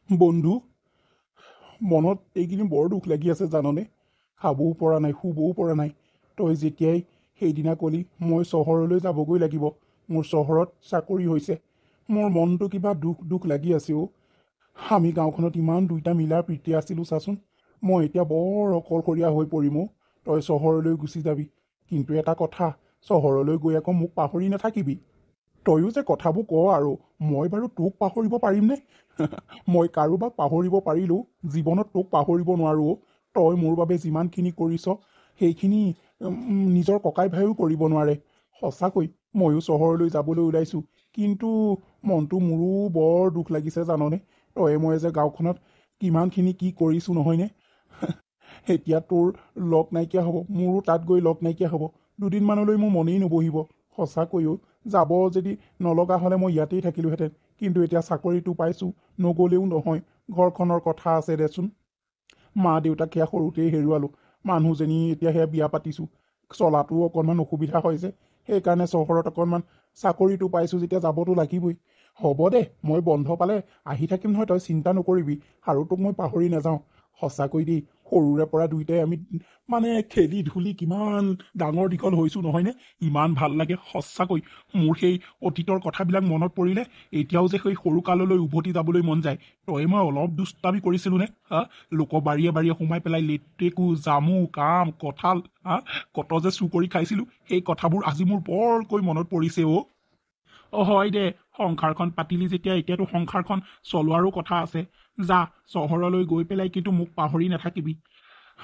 বন্ধু, মনত এইকেইদিন বৰ দুখ লাগি আছে জাননে। খাবও পৰা নাই, শুবও পৰা নাই। তই যেতিয়াই সেইদিনা ক'লি মই চহৰলৈ যাবগৈ লাগিব, মোৰ চহৰত চাকৰি হৈছে, মোৰ মনটো কিবা দুখ দুখ লাগি আছে অ'। আমি গাঁওখনত ইমান দুইটা মিলা প্ৰীতি আছিলোঁ চাচোন। মই এতিয়া বৰ অকলশৰীয়া হৈ পৰিম অ'। তই চহৰলৈ গুচি যাবি, কিন্তু এটা কথা, চহৰলৈ গৈ আকৌ মোক পাহৰি নাথাকিবি। তয়ো যে কথাবোৰ ক আৰু, মই বাৰু তোক পাহৰিব পাৰিমনে? মই কাৰোবাক পাহৰিব পাৰিলেও জীৱনত তোক পাহৰিব নোৱাৰো অ'। তই মোৰ বাবে যিমানখিনি কৰিছ সেইখিনি নিজৰ ককাই ভাইও কৰিব নোৱাৰে। সঁচাকৈ ময়ো চহৰলৈ যাবলৈ ওলাইছোঁ, কিন্তু মনটো মোৰো বৰ দুখ লাগিছে জাননে। তয়ে মই যে গাঁওখনত কিমানখিনি কি কৰিছোঁ নহয়নে। এতিয়া তোৰ লগ নাইকিয়া হ'ব, মোৰো তাত গৈ লগ নাইকিয়া হ'ব। দুদিনমানলৈ মোৰ মনেই নবহিব। সঁচাকৈও যাব যদি নলগা হ'লে মই ইয়াতেই থাকিলোহেঁতেন, কিন্তু এতিয়া চাকৰিটো পাইছোঁ, নগ'লেও নহয়। ঘৰখনৰ কথা আছে দেচোন। মা দেউতাক সেয়া সৰুতেই হেৰুৱালোঁ, মানুহজনী এতিয়া সেয়া বিয়া পাতিছোঁ। চলাটো অকণমান অসুবিধা হয় যে, সেইকাৰণে চহৰত অকণমান চাকৰিটো পাইছোঁ যেতিয়া যাবতো লাগিবই। হ'ব দে, মই বন্ধ পালে আহি থাকিম নহয়, তই চিন্তা নকৰিবি। আৰু তোক মই পাহৰি নাযাওঁ। সঁচাকৈ দেই, সৰুৰে পৰা দুইটাই আমি মানে খেলি ধূলি কিমান ডাঙৰ দীঘল হৈছোঁ নহয়নে। ইমান ভাল লাগে সঁচাকৈ। মোৰ সেই অতীতৰ কথাবিলাক মনত পৰিলে এতিয়াও যে সেই সৰু কাললৈ উভতি যাবলৈ মন যায়। তই মই অলপ দুষ্টামি কৰিছিলোঁ নে হা? লোকৰ বাৰীয়ে বাৰীয়ে সোমাই পেলাই লেটেকু, জামুক, আম, কঁঠাল হা কত যে চুৰ কৰি খাইছিলোঁ, সেই কথাবোৰ আজি মোৰ বৰকৈ মনত পৰিছে অ'। হয় দে, সংসাৰখন পাতিলি যেতিয়া এতিয়াতো সংসাৰখন চলোৱাৰো কথা আছে। যা, চহৰলৈ গৈ পেলাই কিন্তু মোক পাহৰি নাথাকিবি।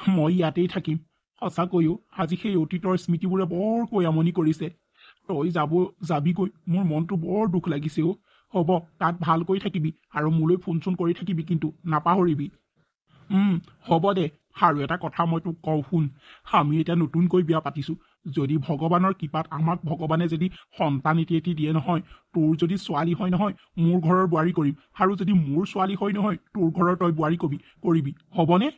মই ইয়াতেই থাকিম। সঁচাকৈও আজি সেই অতীতৰ স্মৃতিবোৰে বৰকৈ আমনি কৰিছে। তই যাবিগৈ, মোৰ মনটো বৰ দুখ লাগিছে অ'। হ'ব, তাত ভালকৈ থাকিবি আৰু মোলৈ ফোন চোন কৰি থাকিবি, কিন্তু নাপাহৰিবি। হ'ব দে। আৰু এটা কথা মই তোক কওঁ শুন, আমি এতিয়া নতুনকৈ বিয়া পাতিছোঁ। যদি ভগৱানৰ কৃপাত আমাক ভগৱানে যদি সন্তান এটি দিয়ে নহয়, তোৰ যদি ছোৱালী হয় নহয়, মোৰ ঘৰৰ বোৱাৰী কৰিম, আৰু যদি মোৰ ছোৱালী হয় নহয়, তোৰ ঘৰৰ তই বোৱাৰী কৰিবি, হ'বনে?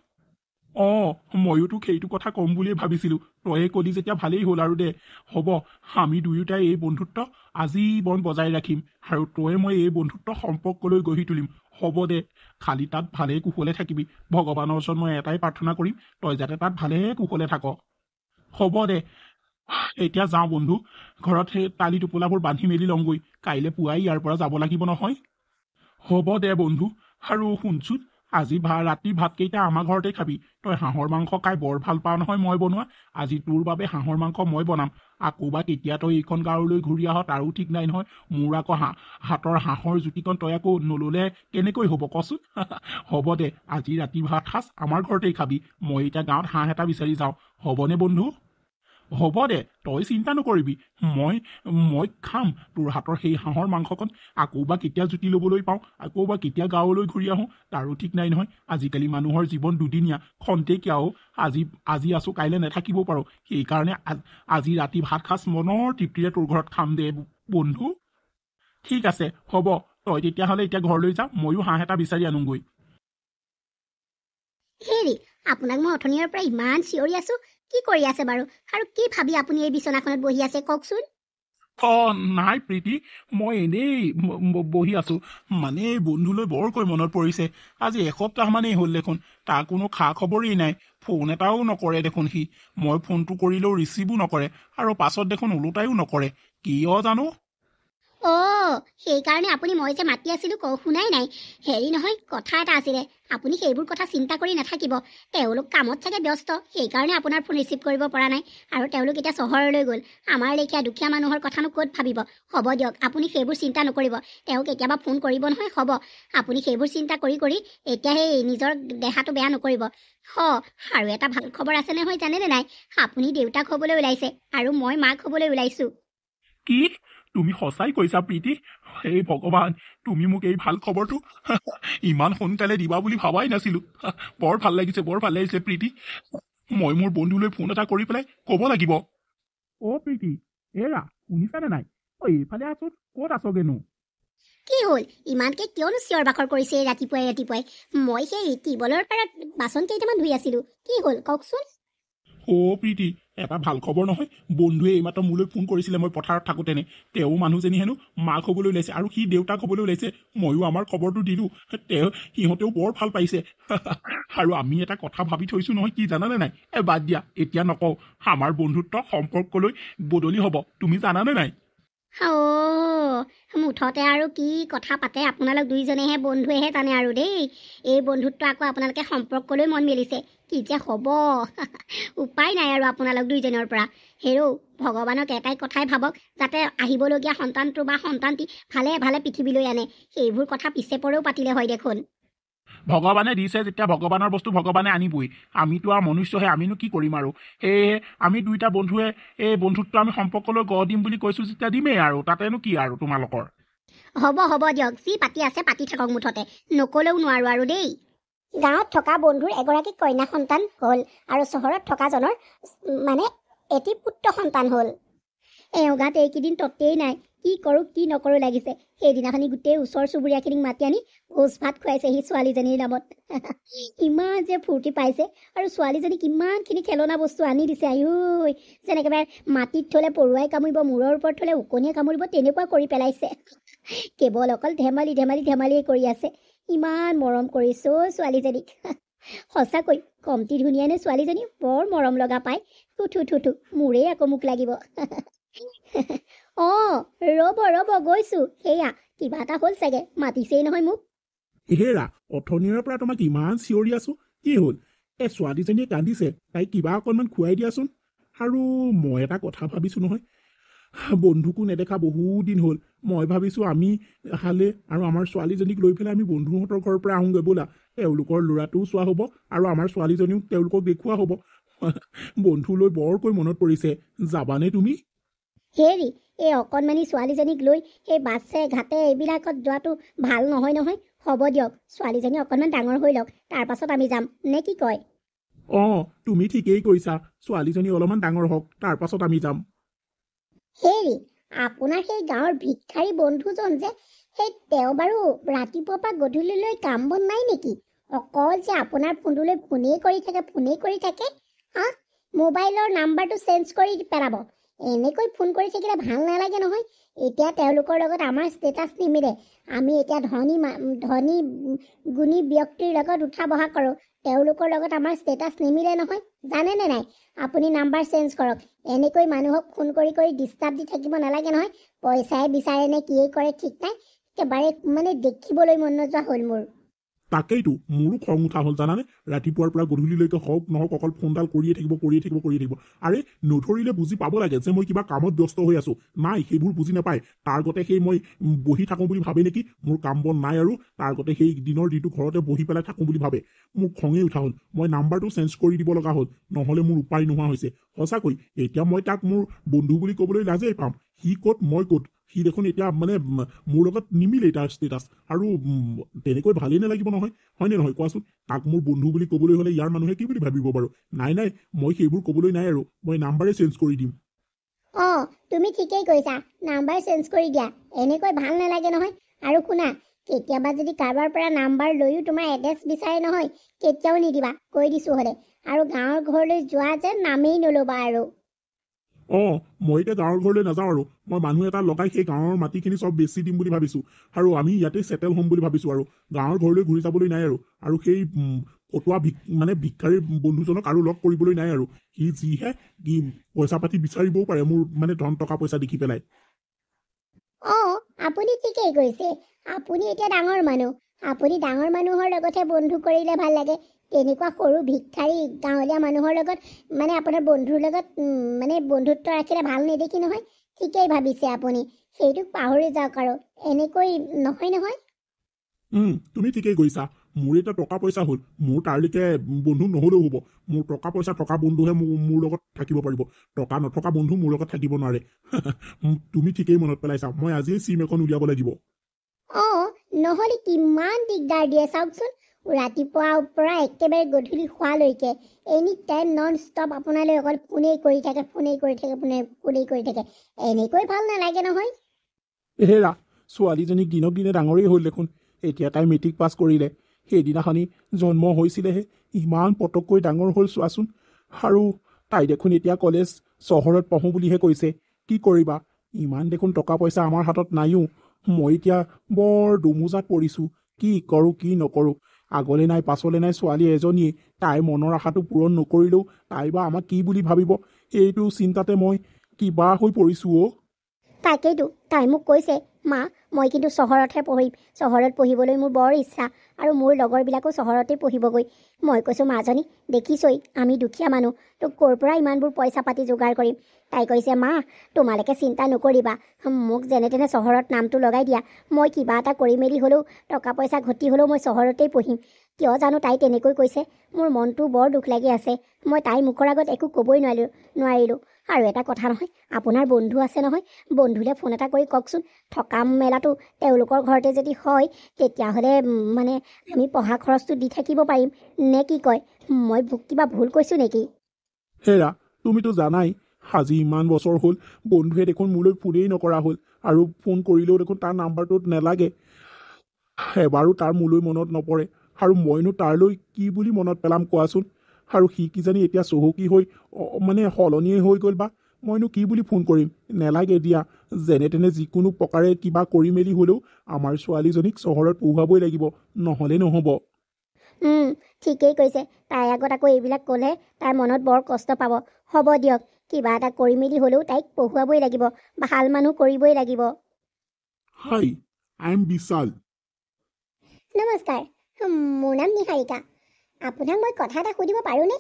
অঁ, ময়ো তোক সেইটো কথা ক'ম বুলিয়ে ভাবিছিলোঁ, তয়ে ক'লি যেতিয়া ভালেই হ'ল আৰু দে। হ'ব, আমি দুয়োটাই এই বন্ধুত্ব আজীৱন বজাই ৰাখিম, আৰু তয়ে মই এই বন্ধুত্ব সম্পৰ্কলৈ গঢ়ি তুলিম। হ'ব দে, খালি তাত ভালে কুশলে থাকিবি। ভগৱানৰ ওচৰত মই এটাই প্ৰাৰ্থনা কৰিম, তই যাতে তাত ভালে কুশলে থাক। হ'ব দে, এতিয়া যাওঁ বন্ধু। ঘৰত সেই টালি টোপোলাবোৰ বান্ধি মেলি লওঁগৈ, কাইলৈ পুৱাই ইয়াৰ পৰা যাব লাগিব নহয়। হ'ব দে বন্ধু। আৰু শুনচোন, আজি ৰাতি ভাতকেইটা আমাৰ ঘৰতে খাবি। তই হাঁহৰ মাংস খাই বৰ ভাল পাওঁ নহয় মই বনোৱা। আজি তোৰ বাবে হাঁহৰ মাংস মই বনাম। আকৌ বা কেতিয়া তই এইখন গাঁৱলৈ ঘূৰি আহ তাৰো ঠিক নাই নহয়। মোৰ আকৌ হাতৰ হাঁহৰ জুতিকণ তই আকৌ নল'লে কেনেকৈ হ'ব কচোন। হ'ব দে, আজি ৰাতি ভাত সাজ আমাৰ ঘৰতেই খাবি। মই এতিয়া গাঁৱত হাঁহ এটা বিচাৰি যাওঁ। হ'বনে বন্ধু? হ'ব দে, তই চিন্তা নকৰিবি। মই মই খাম তোৰ হাতৰ সেই হাঁহৰ মাংসকণ। আকৌ বা কেতিয়া জুতি ল'বলৈ পাওঁ, আকৌ বা কেতিয়া গাঁৱলৈ ঘূৰি আহোঁ তাৰো ঠিক নাই নহয়। আজিকালি মানুহৰ জীৱন দুদিনীয়া, খন্তেকীয়াও। আজি আজি আছোঁ, কাইলৈ নাথাকিবও পাৰোঁ। সেইকাৰণে আজি ৰাতি ভাত সাজ মনৰ তৃপ্তিৰে তোৰ ঘৰত খাম দে বন্ধু। ঠিক আছে, হ'ব। তই তেতিয়াহ'লে এতিয়া ঘৰলৈ যা, ময়ো হাঁহ এটা বিচাৰি আনোগৈ। হেৰি, আপোনাক মই অথনিৰ পৰা ইমান চিঞৰি আছো, কি কৰি আছে বাৰু? আৰু কি ভাবি আপুনি এই বিচনাখনত বহি আছে কওকচোন? নাই প্ৰীতি, মই এনেই বহি আছোঁ। মানে বন্ধুলৈ বৰকৈ মনত পৰিছে। আজি এসপ্তাহমানেই হ'ল দেখোন, তাৰ কোনো খা খবৰেই নাই। ফোন এটাও নকৰে দেখোন সি। মই ফোনটো কৰিলেও ৰিচিভো নকৰে, আৰু পাছত দেখোন ওলোটায়ো নকৰে। কিয় জানো? অ', সেইকাৰণে আপুনি মই যে মাতি আছিলোঁ শুনাই নাই। হেৰি নহয়, কথা এটা আছিলে। আপুনি সেইবোৰ কথা চিন্তা কৰি নাথাকিব। তেওঁলোক কামত চাগে ব্যস্ত, সেইকাৰণে আপোনাৰ ফোন ৰিচিভ কৰিব পৰা নাই। আৰু তেওঁলোক এতিয়া চহৰলৈ গ'ল। আমাৰ লেখীয়া দুখীয়া মানুহৰ কথানো ক'ত ভাবিব। হ'ব দিয়ক, আপুনি সেইবোৰ চিন্তা নকৰিব। তেওঁ কেতিয়াবা ফোন কৰিব নহয়, হ'ব। আপুনি সেইবোৰ চিন্তা কৰি এতিয়া সেই নিজৰ দেহাটো বেয়া নকৰিব। আৰু এটা ভাল খবৰ আছে নহয়, জানেনে নাই? আপুনি দেউতাক হ'বলৈ ওলাইছে, আৰু মই মাক হ'বলৈ ওলাইছোঁ। কি? তুমি সঁচাই কৈছা প্ৰীতি? হে ভগৱান, তুমি মোক এই ভাল খবৰটো ইমান সোনকালে দিবা বুলি ভাবাই নাছিলোঁ। বৰ ভাল লাগিছে প্ৰীতি। মই মোৰ বন্ধুলৈ ফোন এটা কৰি পেলাই ক'ব লাগিব। অ' প্ৰীতি, এৰা শুনিছানে নাই? এইফালে আছোন, ক'ত আছগেনো? কি হ'ল? ইমানকে কিয়নো চিঞৰ বাখৰ কৰিছে ৰাতিপুৱাই? মই সেই টিউবৱেলৰ পাৰত বাচন কেইটামান ধুই আছিলোঁ। কি হ'ল কওকচোন? প্ৰীতি, এটা ভাল খবৰ নহয়। বন্ধুৱে এইমাত্ৰ মোলৈ ফোন কৰিছিলে মই পথাৰত থাকোঁতেনে। তেওঁ মানুহজনী হেনো মাক হ'বলৈ ওলাইছে আৰু সি দেউতাক হ'বলৈ ওলাইছে। ময়ো আমাৰ খবৰটো দিলোঁ। সিহঁতেও বৰ ভাল পাইছে। আৰু আমি এটা কথা ভাবি থৈছোঁ নহয়, কি জানানে নাই? বাদ দিয়া, এতিয়া নকওঁ। আমাৰ বন্ধুত্ব সম্পৰ্কলৈ বদলি হ'ব, তুমি জানানে নাই? মুঠতে আৰু কি কথা পাতে আপোনালোক দুইজনেহে, বন্ধুৱেহে জানে আৰু দেই। এই বন্ধুত্ব আকৌ আপোনালোকে সম্পৰ্কলৈ মন মেলিছে। কি যে হ'ব। উপায় নাই আৰু আপোনালোক দুইজনৰ পৰা। হেৰৌ, ভগৱানক এটাই কথাই ভাবক, যাতে আহিবলগীয়া সন্তানটো বা সন্তানটি ভালে ভালে পৃথিৱীলৈ আনে। সেইবোৰ কথা পিছে পৰেও পাতিলে হয় দেখোন। ভগৱানে দিছে যেতিয়া ভগৱানৰ বস্তু ভগৱানে আনিবই। আমিতো আৰু মনুষ্যহে, আমিনো কি কৰিম আৰু। সেয়েহে আমি দুইটা বন্ধুৱে এই বন্ধুত্ব আমি সম্পৰ্কলৈ গঢ় দিম বুলি কৈছোঁ যেতিয়া দিমেই আৰু, তাতেনো কি আৰু তোমালোকৰ। হ'ব দিয়ক, যি পাতি আছে পাতি থাকক। মুঠতে নকলেও নোৱাৰো আৰু দেই। গাঁৱত থকা বন্ধুৰ এগৰাকী কন্যা সন্তান হ'ল আৰু চহৰত থকাজনৰ মানে এটি পুত্ৰ সন্তান হ'ল। এওঁ গাত এইকেইদিন ততেই নাই, কি কৰোঁ কি নকৰোঁ লাগিছে। সেইদিনাখনি গোটেই ওচৰ চুবুৰীয়াখিনিক মাতি আনি ভোজ ভাত খুৱাইছেহি ছোৱালীজনীৰ নামত। ইমান যে ফূৰ্তি পাইছে, আৰু ছোৱালীজনীক ইমানখিনি খেলনা বস্তু আনি দিছে। আইঐ, যেন একেবাৰে মাটিত থ'লে পৰুৱাই কামুৰিব, মূৰৰ ওপৰত থ'লে ওকণিয়ে কামুৰিব, তেনেকুৱা কৰি পেলাইছে। কেৱল অকল ধেমালিয়ে কৰি আছে। ইমান মৰম কৰিছোঁ ছোৱালীজনীক। সঁচাকৈ কমটি ধুনীয়া নে ছোৱালীজনী? বৰ মৰম লগা পায়। থু মোৰেই আকৌ মোক লাগিব। ৰ'ব গৈছোঁ। সেয়া কিবা এটা হ'ল চাগে, মাতিছেই নহয় মোক। হেৰা, অথনিৰে পৰা তোমাক ইমান চিঞৰি আছোঁ, কি হ'ল? ছোৱালীজনীয়ে কান্দিছে, তাইক কিবা অকণমান খুৱাই দিয়াচোন। আৰু মই এটা কথা ভাবিছোঁ নহয়, বন্ধুকো নেদেখা বহুত দিন হ'ল। মই ভাবিছোঁ আমি হালে আৰু আমাৰ ছোৱালীজনীক লৈ পেলাই আমি বন্ধুহঁতৰ ঘৰৰ পৰা আহোঁগৈ ব'লা। তেওঁলোকৰ ল'ৰাটোও চোৱা হ'ব আৰু আমাৰ ছোৱালীজনীও তেওঁলোকক দেখুওৱা হ'ব। বন্ধুলৈ বৰকৈ মনত পৰিছে, যাবানে তুমি? হেৰি, এই অকণমানি ছোৱালীজনীক লৈ সেই বাছে ঘাটে এইবিলাকত যোৱাটো ভাল নহয়। হ'ব দিয়ক, ছোৱালীজনী অকণমান ডাঙৰ হৈ লওক, তাৰ পাছত আমি যাম, নে কি কয়? তুমি ঠিকেই কৈছা। ছোৱালীজনী অলপমান ডাঙৰ হওক, তাৰ পাছত আমি যাম। হেৰি, আপোনাৰ সেই গাঁৱৰ ভিক্ষাৰী বন্ধুজন যে, সেই তেওঁ বাৰু ৰাতিপুৱাৰ পৰা গধূলিলৈ কাম বন নাই নেকি? অকল যে আপোনাৰ ফোনটোলৈ ফোনেই কৰি থাকে। মোবাইলৰ নাম্বাৰটো চেঞ্জ কৰি পেলাব। এনেকৈ ফোন কৰি থাকিলে ভাল নালাগে নহয়। এতিয়া তেওঁলোকৰ লগত আমাৰ ষ্টেটাছ নিমিলে। আমি এতিয়া ধনী গুণী ব্যক্তিৰ লগত উঠা বহা কৰোঁ। তেওঁলোকৰ লগত আমাৰ ষ্টেটাছ নিমিলে নহয়, জানেনে নাই? আপুনি নাম্বাৰ চেঞ্জ কৰক। এনেকৈ মানুহক ফোন কৰি ডিষ্টাৰ্ব দি থাকিব নালাগে নহয়। পইচাই বিচাৰে নে কিয়েই কৰে ঠিক নাই। একেবাৰে মানে দেখিবলৈ মন নোযোৱা হ'ল মোৰ। তাকেইতো মোৰো খং উঠা হ'ল জানানে। ৰাতিপুৱাৰ পৰা গধূলিলৈকে হওক নহওক অকল ফোনডাল কৰিয়ে থাকিব। আৰে নধৰিলে বুজি পাব লাগে যে মই কিবা কামত ব্যস্ত হৈ আছোঁ। নাই, সেইবোৰ বুজি নাপায়। তাৰ আগতে সেই মই বহি থাকোঁ বুলি ভাবে নেকি? মোৰ কাম বন নাই আৰু তাৰ আগতে সেই দিনৰ দিনটো ঘৰতে বহি পেলাই থাকোঁ বুলি ভাবে। মোৰ খঙেই উঠা হ'ল। মই নাম্বাৰটো চেঞ্জ কৰি দিব লগা হ'ল, নহ'লে মোৰ উপায় নোহোৱা হৈছে। সঁচাকৈ এতিয়া মই তাক মোৰ বন্ধু বুলি ক'বলৈ লাজেই পাম। সি ক'ত মই ক'ত। সি দেখোন এতিয়া মানে মোৰ লগত নিমিলেই তাৰ ষ্টেটাছ। আৰু তেনেকৈ ভালেই নালাগিব নহয়, হয়নে নহয় কোৱাচোন? তাক মোৰ বন্ধু বুলি ক'বলৈ হ'লে ইয়াৰ মানুহে কি বুলি ভাবিব বাৰু? নাই, মই সেইবোৰ ক'বলৈ নাই আৰু। মই নাম্বাৰেই চেঞ্জ কৰি দিম। তুমি ঠিকেই কৈছা, নাম্বাৰ চেঞ্জ কৰি দিয়া। এনেকৈ ভাল নালাগে নহয়। আৰু শুনা, কেতিয়াবা যদি কাৰোবাৰ পৰা নাম্বাৰ লৈও তোমাৰ এড্ৰেছ বিচাৰে নহয়, কেতিয়াও নিদিবা, কৈ দিছোঁ হ'লে। আৰু গাঁৱৰ ঘৰলৈ যোৱা যে নামেই নল'বা আৰু। মই এতিয়া গাঁৱৰ ঘৰলৈ নাযাওঁ আৰু। মই মানুহ এটা লগাই সেই গাঁৱৰ মাটিখিনি চব বেচি দিম বুলি ভাবিছোঁ। আৰু আমি ইয়াতে ছেটেল হ'ম বুলি ভাবিছোঁ আৰু। গাঁৱৰ ঘৰলৈ ঘূৰি যাবলৈ নাই আৰু সেই ফটোৱা ভিক্ষাৰীৰ বন্ধুজনক আৰু লগ কৰিবলৈ নাই আৰু। সি যিহে পইচা পাতি বিচাৰিবও পাৰে মোৰ ধন টকা পইচা দেখি পেলাই। আপুনি ঠিকেই কৈছে। আপুনি এতিয়া ডাঙৰ মানুহ। আপুনি ডাঙৰ মানুহৰ লগতহে বন্ধু কৰিলে ভাল লাগে। তেনেকুৱা সৰু ভিক্ষাৰী গাঁৱলীয়া মানুহৰ লগত আপোনাৰ বন্ধুৰ লগত বন্ধুত্ব ৰাখিলে ভাল নেদেখি নহয়। ঠিকেই ভাবিছে আপুনি। সেইটোক পাহৰি যাওক আৰু। এনেকৈ নহয়। তুমি ঠিকেই কৈছা। মোৰ এতিয়া টকা পইচা হ'ল, মোৰ তাৰলৈকে বন্ধু নহ'লেও হ'ব। মোৰ টকা পইচা থকা বন্ধুহে মোৰ লগত থাকিব পাৰিব। টকা নথকা বন্ধু মোৰ লগত থাকিব নোৱাৰে। তুমি ঠিকেই মনত পেলাইছা। মই আজিয়ে চিম এখন উলিয়াব লাগিব। নহ'লে কিমান দিগদাৰ দিয়ে চাওকচোন। ৰাতিপুৱাৰ পৰা একেবাৰে গধূলি শোৱালৈকে এনি টাইম নন ষ্টপ আপোনালৈ অকল ফোনেই কৰি থাকে। এনেকৈ ভাল নালাগে নহয়। হেৰা, ছোৱালীজনীক দিনক দিনে ডাঙৰেই হ'ল দেখোন। এতিয়া তাই মেট্ৰিক পাছ কৰিলে। সেইদিনাখনি জন্ম হৈছিলেহে, ইমান পটককৈ ডাঙৰ হ'ল চোৱাচোন। আৰু তাই দেখোন এতিয়া কলেজ চহৰত পঢ়োঁ বুলিহে কৈছে। কি কৰিবা, ইমান দেখোন টকা পইচা আমাৰ হাতত নাইও। মই এতিয়া বৰ দোমোজাত পৰিছোঁ। কি কৰোঁ কি নকৰোঁ, আগলৈ নাই পাছলৈ নাই ছোৱালী এজনীয়ে, তাইৰ মনৰ আশাটো পূৰণ নকৰিলেও তাই বা আমাক কি বুলি ভাবিব, এইটো চিন্তাতে মই কিবা হৈ পৰিছোঁ অ'। তাকেইতো তাই মোক কৈছে, মা মই কিন্তু চহৰতহে পঢ়িম, চহৰত পঢ়িবলৈ মোৰ বৰ ইচ্ছা, আৰু মোৰ লগৰবিলাকো চহৰতে পঢ়িবগৈ। মই কৈছোঁ, মাজনী দেখিছই আমি দুখীয়া মানুহ, তোক ক'ৰ পৰা ইমানবোৰ পইচা পাতি যোগাৰ কৰিম। তাই কৈছে, মা তোমালোকে চিন্তা নকৰিবা, মোক যেনে তেনে চহৰত নামটো লগাই দিয়া, মই কিবা এটা কৰি মেলি হ'লেও টকা পইচা ঘটি হ'লেও মই চহৰতেই পঢ়িম। কিয় জানো তাই তেনেকৈ কৈছে, মোৰ মনটো বৰ দুখ লাগি আছে। মই তাইৰ মুখৰ আগত একো ক'বই নোৱাৰিলোঁ। আৰু এটা কথা নহয়, আপোনাৰ বন্ধু আছে নহয়, বন্ধুলৈ ফোন এটা কৰি কওকচোন, থকা মেলাটো তেওঁলোকৰ ঘৰতে যদি হয় তেতিয়াহ'লে মানে আমি পঢ়া খৰচটো দি থাকিব পাৰিম, নে কি কয়? মই কিবা ভুল কৈছোঁ নেকি? হেৰা, তুমিতো জানাই আজি ইমান বছৰ হ'ল বন্ধুৱে দেখোন মোলৈ ফোনেই নকৰা হ'ল, আৰু ফোন কৰিলেও দেখোন তাৰ নাম্বাৰটোত নেলাগে। এবাৰো তাৰ মোলৈ মনত নপৰে, আৰু মইনো তাৰলৈ কি বুলি মনত পেলাম কোৱাচোন। আৰু সি কিজানি এতিয়া চহকী হৈ মানে সলনিয়ে হৈ গ'ল বা, মইনো কি বুলি ফোন কৰিম। নেলাগে দিয়া, যেনে তেনে যিকোনো প্ৰকাৰে কিবা কৰি মেলি হ'লেও আমাৰ ছোৱালীজনীক চহৰত পঢ়ুৱাবই লাগিব, নহ'লে নহ'ব। ঠিকেই কৈছে, তাইৰ আগত আকৌ এইবিলাক ক'লে তাইৰ মনত বৰ কষ্ট পাব। হ'ব দিয়ক, কিবা এটা কৰি মেলি হ'লেও তাইক পঢ়ুৱাবই লাগিব, ভাল মানুহ কৰিবই লাগিব। হাই, আই এম বিশাল। নমস্কাৰ, মোৰ নাম নিহাৰিকা। আপোনাক মই কথা এটা সুধিব পাৰোঁনে?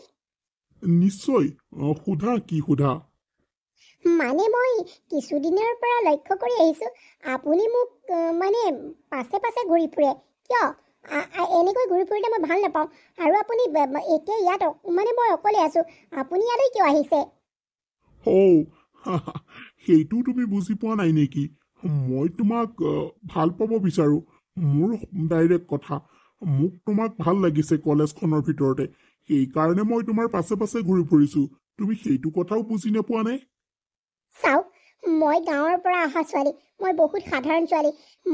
নিশ্চয়, সোধা কি সোধা। মানে মই কিছুদিনৰ পৰা লক্ষ্য কৰি আহিছোঁ, আপুনি মোক মানে পাছে পাছে ঘূৰি ফুৰে। কিয়? এনেকৈ ঘূৰি ফুৰিলে মই ভাল নাপাওঁ। আৰু আপুনি এতিয়া ইয়াত মানে মই অকলে আছোঁ, আপুনি ইয়ালৈ কিয় আহিছে? সেইটো তুমি বুজি পোৱা নাই নেকি? মই তোমাক ভাল পাব বিচাৰোঁ, মোৰ ডাইৰেক্ট কথা। মোক তোমাক ভাল লাগিছে কলেজখনৰ ভিতৰতে, সেইকাৰণে মই তোমাৰ পাছে পাছে ঘূৰি ফুৰিছোঁ। তুমি সেইটো কথাও বুজি নোপোৱা নে? চাওক, মই গাঁৱৰ পৰা অহা ছোৱালী, মই বহুত সাধাৰণ ছোৱালী।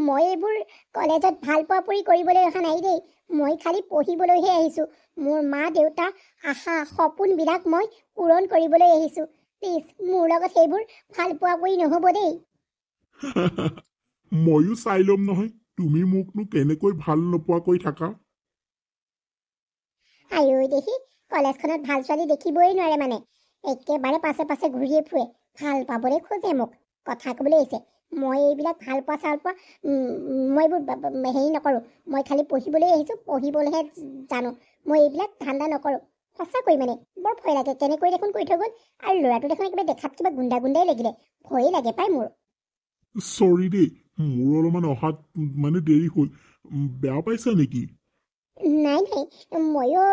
মই এইবোৰ কলেজত ভাল পোৱা পুৰি কৰিবলৈ অহা নাই দেই, মই খালি পঢ়িবলৈহে আহিছোঁ। মোৰ মা দেউতা আশা সপোনবিলাক মই পূৰণ কৰিবলৈ আহিছোঁ। প্লিজ মোৰ লগত সেইবোৰ ভাল পোৱা পুৰি নহ'ব দেই। ময়ো চাই ল'ম নহয়, তুমি মোকনো কেনেকৈ ভাল নোপোৱাকৈ থাকা। আইঐ দেখি, কলেজখনত ভাল ছোৱালী দেখিবই নোৱাৰে মানে, একেবাৰে পাছে পাছে ঘূৰিয়ে ফুৰে, ভাল পাবলৈ খোজে মোক, কথা ক'বলৈ আহিছে। মই এইবিলাক ভাল পোৱা চাল পোৱা মই এইবোৰ হেৰি নকৰোঁ। মই খালি পঢ়িবলৈ আহিছোঁ, পঢ়িবলৈহে জানো। মই এইবিলাক ধান্দা নকৰোঁ। সঁচাকৈ মানে বৰ ভয় লাগে, কেনেকৈ দেখোন কৈ থৈ গ'ল। আৰু ল'ৰাটো দেখোন একেবাৰে দেখাত কিবা গুণ্ডাই লাগিলে, ভয়ে লাগে পাই মোৰ। চৰি দেই, মোৰ অলপমান অহাত মানে দেৰি হ'ল, বেয়া পাইছা নেকি? নাই নাই, ময়ো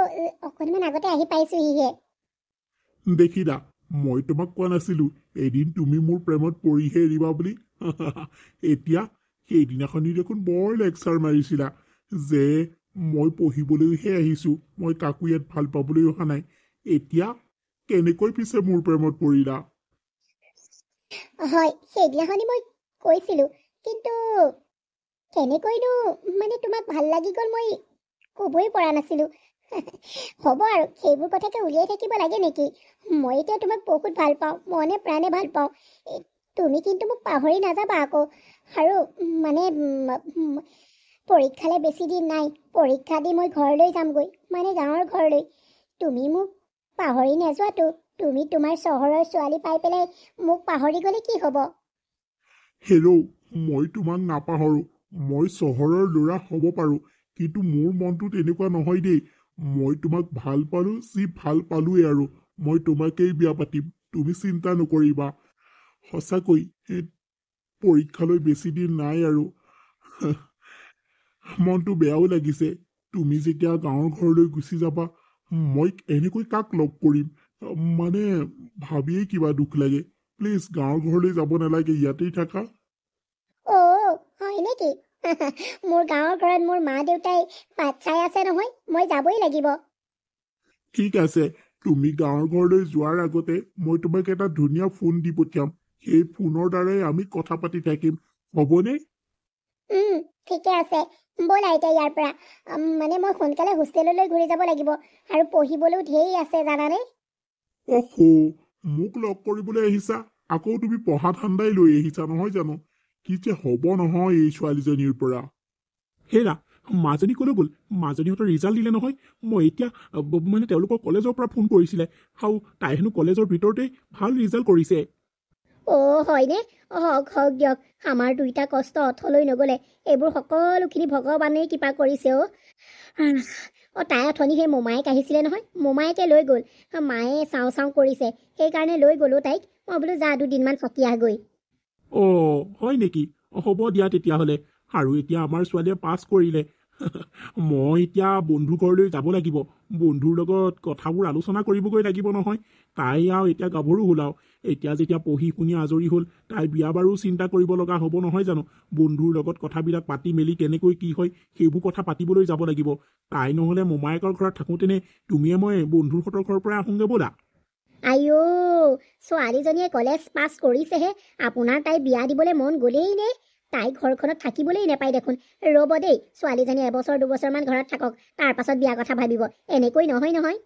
অকণমান আগতে আহি পাইছোঁহিহে। দেখিলা, মই তোমাক কোৱা নাছিলোঁ এদিন তুমি মোৰ প্ৰেমত পৰিহে এৰিবা বুলি। এতিয়া সেইদিনাখনি দেখোন বৰ লেকচাৰ মাৰিছিলা যে মই পঢ়িবলৈহে আহিছোঁ, মই কাকো ইয়াত ভাল পাবলৈ অহা নাই। এতিয়া কেনেকৈ পিছে মোৰ প্ৰেমত পৰিলা? হয়, সেইদিনাখনি মই কৈছিলোঁ, কিন্তু কেনেকৈনো মানে তোমাক ভাল লাগি গ'ল মই ক'বই পৰা নাছিলোঁ। হ'ব আৰু সেইবোৰ কথাকে উলিয়াই থাকিব লাগে নেকি? মই এতিয়া তোমাক বহুত ভাল পাওঁ, মনে প্ৰাণে ভাল পাওঁ। তুমি কিন্তু মোক পাহৰি নাযাবা আকৌ। আৰু মানে পৰীক্ষালৈ বেছি দিন নাই, পৰীক্ষা দি মই ঘৰলৈ যামগৈ, মানে গাঁৱৰ ঘৰলৈ। তুমি মোক পাহৰি নোযোৱাতো? তুমি তোমাৰ চহৰৰ ছোৱালী পাই পেলাই মোক পাহৰি গ'লে কি হ'ব? হেৰৌ, মই তোমাক নাপাহৰোঁ। মই চহৰৰ ল'ৰা হ'ব পাৰোঁ, কিন্তু মোৰ মনটো তেনেকুৱা নহয় দেই। মই তোমাক ভাল পালোঁ, যি ভাল পালোৱেই, আৰু মই তোমাকেই বিয়া পাতিম, তুমি চিন্তা নকৰিবা। সঁচাকৈ পৰীক্ষালৈ বেছি দিন নাই আৰু। মনটো বেয়াও লাগিছে, তুমি যেতিয়া গাঁৱৰ ঘৰলৈ গুচি যাবা, মই এনেকৈ কাক লগ কৰিম? মানে ভাবিয়েই কিবা দুখ লাগে। প্লিজ গাঁৱৰ ঘৰলৈ যাব নালাগে, ইয়াতেই থাকা। হয় নেকি? মোৰ গাঁৱৰ ঘৰত মোৰ মা দেউতাই বাট চাই আছে নহয়, মই যাবই লাগিব। ঠিক আছে, তুমি গাঁৱৰ ঘৰলৈ যোৱাৰ আগতে মই তোমাক এটা ধুনীয়া ফোন দি পঠিয়াম, সেই ফোনৰ দ্বাৰাই আমি কথা পাতি থাকিম, হ'বনে? ঠিকে আছে, ব'লা এতিয়া ইয়াৰ পৰা। মানে মই সোনকালে হোষ্টেললৈ ঘূৰি যাব লাগিব, আৰু পঢ়িবলৈও ঢেৰ আছে জানানে? অহো, মোক লগ কৰিবলৈ আহিছা? আকৌ তুমি পঢ়া ধান্দাই লৈ আহিছা নহয় জানো? কি যে হ'ব নহয় এই ছোৱালীজনীৰ পৰা। হেৰা, মাজনী ক'লৈ গ'ল? মাজনীহঁতৰ ৰিজাল্ট দিলে নহয়। মই এতিয়া মানে তেওঁলোকৰ কলেজৰ পৰা ফোন কৰিছিলে, আৰু তাই হেনো কলেজৰ ভিতৰতেই ভাল ৰিজাল্ট কৰিছে। হয়নে? হওক হওক দিয়ক, আমাৰ দুইটা কষ্ট অথলৈ নগ'লে। এইবোৰ সকলোখিনি ভগৱানেই কৃপা কৰিছে তাই অথনি সেই মোমায়েক আহিছিলে নহয়, মোমায়েকে লৈ গ'ল। মায়ে চাওঁ চাওঁ কৰিছে, সেইকাৰণে লৈ গ'লো তাইক। মই বোলো যা দুদিনমান থাকি আহগৈ। হয় নেকি? হ'ব দিয়া তেতিয়াহ'লে। আৰু এতিয়া আমাৰ ছোৱালীয়ে পাছ কৰিলে। মই এতিয়া বন্ধু ঘৰলৈ যাব লাগিব। বন্ধুৰ লগত কথাবোৰ আলোচনা কৰিবগৈ লাগিব নহয়। তাই আৰু এতিয়া গাভৰু হ'ল আৰু। এতিয়া যেতিয়া পঢ়ি শুনি আজৰি হ'ল, তাই বিয়া বাৰু চিন্তা কৰিব লগা হ'ব নহয় জানো? বন্ধুৰ লগত কথাবিলাক পাতি মেলি কেনেকৈ কি হয় সেইবোৰ কথা পাতিবলৈ যাব লাগিব। তাই নহ'লে মোমায়েকৰ ঘৰত থাকোঁতেনে তুমিয়ে মই বন্ধুহঁতৰ ঘৰৰ পৰা আহোঁগৈ ব'লা। আইঅ, ছোৱালীজনীয়ে কলেজ পাছ কৰিছেহে, আপোনাৰ তাই বিয়া দিবলৈ মন গ'লেই নে? তাই ঘৰখনত থাকিবলৈ নেপায় দেখোন। ৰ'ব দেই, ছোৱালীজনী এবছৰ দুবছৰমান ঘৰত থাকক, তাৰ পাছত বিয়া কথা ভাবিব। এনেকৈ নহয় নহয়।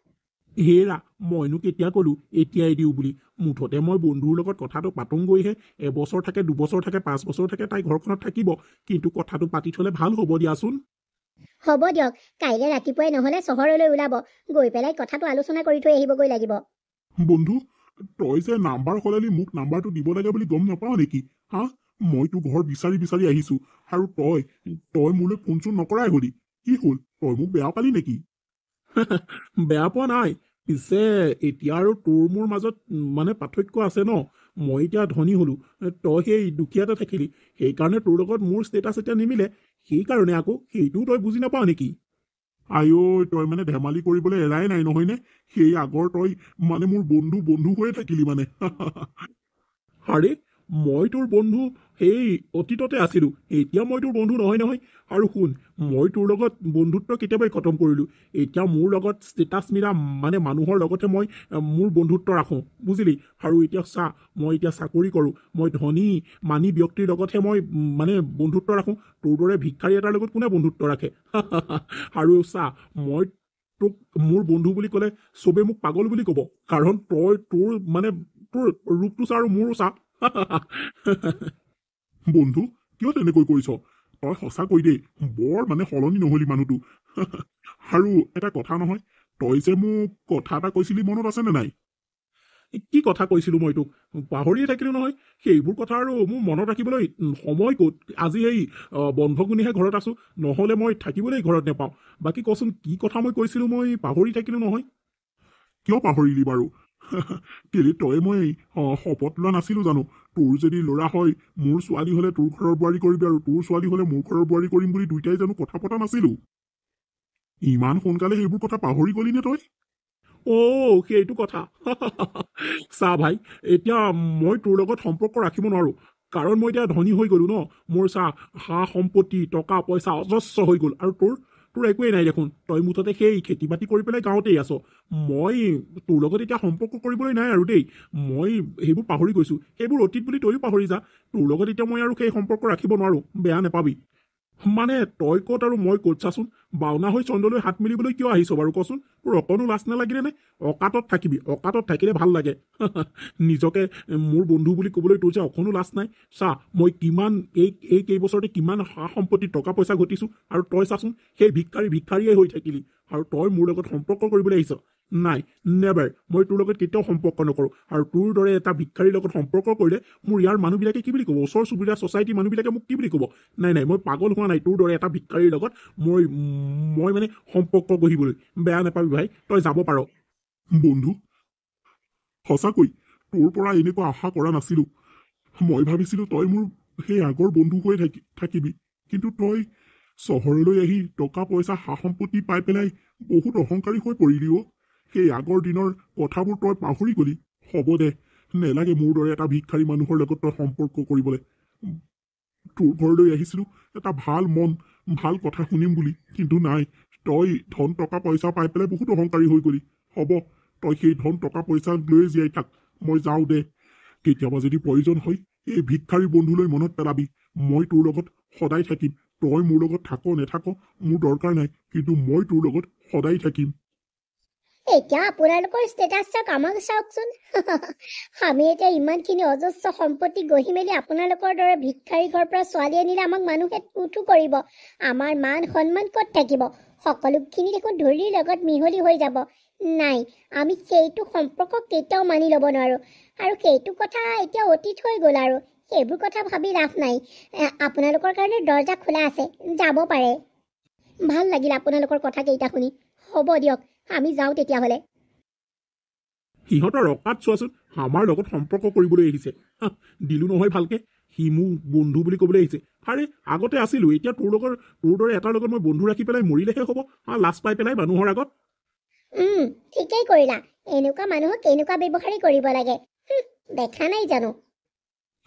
হেৰা, মইনো কেতিয়া ক'লো এতিয়াই দিওঁ বুলি? মুঠতে মই বন্ধুৰ লগত কথাটো পাতোঁগৈহে। এবছৰ থাকে, দুবছৰ থাকে, 5 বছৰ থাকে, তাই ঘৰখনত থাকিব। কিন্তু কথাটো পাতি থ'লে ভাল হ'ব দিয়াচোন। হ'ব দিয়ক, কাইলৈ ৰাতিপুৱাই নহ'লে চহৰলৈ ওলাব। গৈ পেলাই কথাটো আলোচনা কৰি থৈ আহিবগৈ লাগিব। বন্ধু, তই যে নাম্বাৰ সলালি মোক নাম্বাৰটো দিব লাগে বুলি গম নাপাৱ নেকি? হা, মইতো ঘৰ বিচাৰি বিচাৰি আহিছো, আৰু তই মোলৈ ফোন চোন নকৰাই হলি। কি হ'ল, তই মোক বেয়া পালি নেকি? বেয়া পোৱা নাই। পিছে এতিয়া আৰু তোৰ মোৰ মাজত মানে পাৰ্থক্য আছে ন? মই এতিয়া ধনী হ'লো, তই সেই দুখীয়াতে থাকিলি। সেইকাৰণে তোৰ লগত মোৰ ষ্টেটাছ এতিয়া নিমিলে। সেইকাৰণে আকৌ সেইটোও তই বুজি নাপাৱ নেকি? আইঐ, তই মানে ধেমালি কৰিবলৈ এৰাই নাই নহয়নে? সেই আগৰ তই মানে মোৰ বন্ধু বন্ধু হৈয়ে থাকিলি মানে। আৰে, মই তোৰ বন্ধু সেই অতীততে আছিলোঁ। এতিয়া মই তোৰ বন্ধু নহয় নহয়। আৰু শুন, মই তোৰ লগত বন্ধুত্ব কেতিয়াবাই খতম কৰিলোঁ। এতিয়া মোৰ লগত ষ্টেটাছ মিলা মানে মানুহৰ লগতে মই মোৰ বন্ধুত্ব ৰাখোঁ, বুজিলি? আৰু এতিয়া চা, মই এতিয়া চাকৰি কৰোঁ। মই ধনী মানী ব্যক্তিৰ লগতহে মই মানে বন্ধুত্ব ৰাখোঁ। তোৰ দৰে ভিক্ষাৰী এটাৰ লগত কোনে বন্ধুত্ব ৰাখে? আৰু চা, মই তোক মোৰ বন্ধু বুলি ক'লে চবে মোক পাগল বুলি ক'ব, কাৰণ তোৰ ৰূপটো চা আৰু মোৰো চা। বন্ধু, কিয় তেনেকৈ কৰিছ? তই সঁচাকৈ দেই বৰ মানে সলনি নহলি মানুহটো। আৰু এটা কথা নহয়, তই যে মোক কথা এটা কৈছিলি মনত আছেনে নাই? কি কথা কৈছিলোঁ মই তোক? পাহৰিয়ে থাকিলোঁ নহয়। সেইবোৰ কথা আৰু মোৰ মনত ৰাখিবলৈ সময় ক'ত? আজি এই বন্ধগুণিহে ঘৰত আছোঁ, নহ'লে মই থাকিবলৈ ঘৰত নেপাওঁ। বাকী কচোন, কি কথা মই কৈছিলোঁ? মই পাহৰি থাকিলোঁ নহয়। কিয় পাহৰিলি বাৰু? কেলে মই শপত লোৱা নাছিলো জানো? তোৰ যদি ল'ৰা হয়, মোৰ ছোৱালী হ'লে তোৰ ঘৰৰ বোৱাৰী কৰিবি, আৰু তোৰ ছোৱালী হ'লে মোৰ ঘৰৰ বোৱাৰী কৰিম বুলি দুইটাই জানো কথা পতা নাছিলো? ইমান সোনকালে সেইবোৰ কথা পাহৰি গলি নে তই? সেইটো কথা। চা ভাই, এতিয়া মই তোৰ লগত সম্পৰ্ক ৰাখিব নোৱাৰোঁ, কাৰণ মই এতিয়া ধনী হৈ গ'লো ন। মোৰ চা, সা সম্পত্তি, টকা পইচা অজস্ৰ হৈ গ'ল, আৰু তোৰ একোৱেই নাই দেখোন। তই মুঠতে সেই খেতি বাতি কৰি পেলাই গাঁৱতেই আছ। মই তোৰ লগত এতিয়া সম্পৰ্ক কৰিবলৈ নাই আৰু দেই। মই সেইবোৰ পাহৰি গৈছোঁ। সেইবোৰ অতীত বুলি তয়ো পাহৰি যা। তোৰ লগত এতিয়া মই আৰু সেই সম্পৰ্ক ৰাখিব নোৱাৰোঁ, বেয়া নেপাবি। মানে তই ক'ত আৰু মই ক'ত? চাচোন, বাওনা হৈ চন্দ্ৰলৈ হাত মেলিবলৈ কিয় আহিছ বাৰু কচোন? তোৰ অকণো লাজ নালাগিলে নে? অকাতত থাকিবি, অকাতত থাকিলে ভাল লাগে। নিজকে মোৰ বন্ধু বুলি ক'বলৈ তোৰ যে অকণো লাজ নাই? চা, মই কিমান এই কেইবছৰতে কিমান সা সম্পত্তি টকা পইচা ঘটিছোঁ, আৰু তই চাচোন সেই ভিক্ষাৰীয়ে হৈ থাকিলি, আৰু তই মোৰ লগত সম্পৰ্ক কৰিবলৈ আহিছ? নাই, নেভাৰ। মই তোৰ লগত কেতিয়াও সম্পৰ্ক নকৰোঁ। আৰু তোৰ দৰে এটা ভিক্ষাৰীৰ লগত সম্পৰ্ক কৰিলে মোৰ ইয়াৰ মানুহবিলাকে কি বুলি ক'ব? ওচৰ চুবুৰীয়া ছ'চাইটিৰ মানুহবিলাকে মোক কি বুলি ক'ব? নাই, মই পাগল হোৱা নাই তোৰ দৰে এটা ভিক্ষাৰীৰ লগত মই মানে সম্পৰ্ক গঢ়িবলৈ। বেয়া নাপাবি ভাই, তই যাব পাৰ। বন্ধু, সঁচাকৈ তোৰ পৰা এনেকুৱা আশা কৰা নাছিলো। মই ভাবিছিলো তই মোৰ সেই আগৰ বন্ধু হৈ থাকিবি, কিন্তু তই চহৰলৈ আহি টকা পইচা সা সম্পত্তি পাই পেলাই বহুত অহংকাৰী হৈ পৰিলি অ'। সেই আগৰ দিনৰ কথাবোৰ তই পাহৰি গলি। হ'ব দে, নেলাগে মোৰ দৰে এটা ভিক্ষাৰী মানুহৰ লগত তই সম্পৰ্ক কৰিবলৈ। তোৰ ঘৰলৈ আহিছিলো এটা ভাল ভাল কথা শুনিম বুলি, কিন্তু নাই, তই ধন টকা পইচা পাই পেলাই বহুত অহংকাৰী হৈ গলি। হ'ব, তই সেই ধন টকা পইচা লৈয়ে জীয়াই থাক, মই যাওঁ দে। কেতিয়াবা যদি প্ৰয়োজন হয়, এই ভিক্ষাৰী বন্ধুলৈ মনত পেলাবি। মই তোৰ লগত সদায় থাকিম। তই মোৰ লগত থাক নেথাক মোৰ দৰকাৰ নাই, কিন্তু মই তোৰ লগত সদায় থাকিম। এতিয়া আপোনালোকৰ ষ্টেটাছ চাওক, আমাক চাওকচোন। আমি এতিয়া ইমানখিনি অজস্ৰ সম্পত্তি গঢ়ি মেলি আপোনালোকৰ দৰে ভিক্ষাৰী ঘৰৰ পৰা ছোৱালী আনিলে আমাক মানুহে তুঠু কৰিব। আমাৰ মান সন্মান ক'ত থাকিব? সকলোখিনি দেখোন ধূলিৰ লগত মিহলি হৈ যাব। নাই, আমি সেইটো সম্পৰ্ক কেতিয়াও মানি ল'ব নোৱাৰোঁ। আৰু সেইটো কথা এতিয়া অতীত হৈ গ'ল আৰু সেইবোৰ কথা ভাবি লাভ নাই। আপোনালোকৰ কাৰণে দৰ্জা খোলা আছে, যাব পাৰে। ভাল লাগিল আপোনালোকৰ কথাকেইটা শুনি। হ'ব দিয়ক, আমি যাওঁ তেতিয়াহ'লে। সিহঁতৰ ৰকাত চোৱাচোন, আমাৰ লগত সম্পৰ্ক কৰিবলৈ আহিছে। দিলো নহয় ভালকে, সি মোক বন্ধু বুলি ক'বলৈ আহিছে। আৰে আগতে আছিলো, এতিয়া তোৰ দৰে এটাৰ লগত মই বন্ধু ৰাখি পেলাই মৰিলেহে হ'ব। লাজ পাই পেলাই মানুহৰ আগত। ঠিকেই কৰিলা। এনেকুৱা মানুহক এনেকুৱা ব্যৱহাৰেই কৰিব লাগে। দেখা নাই জানো?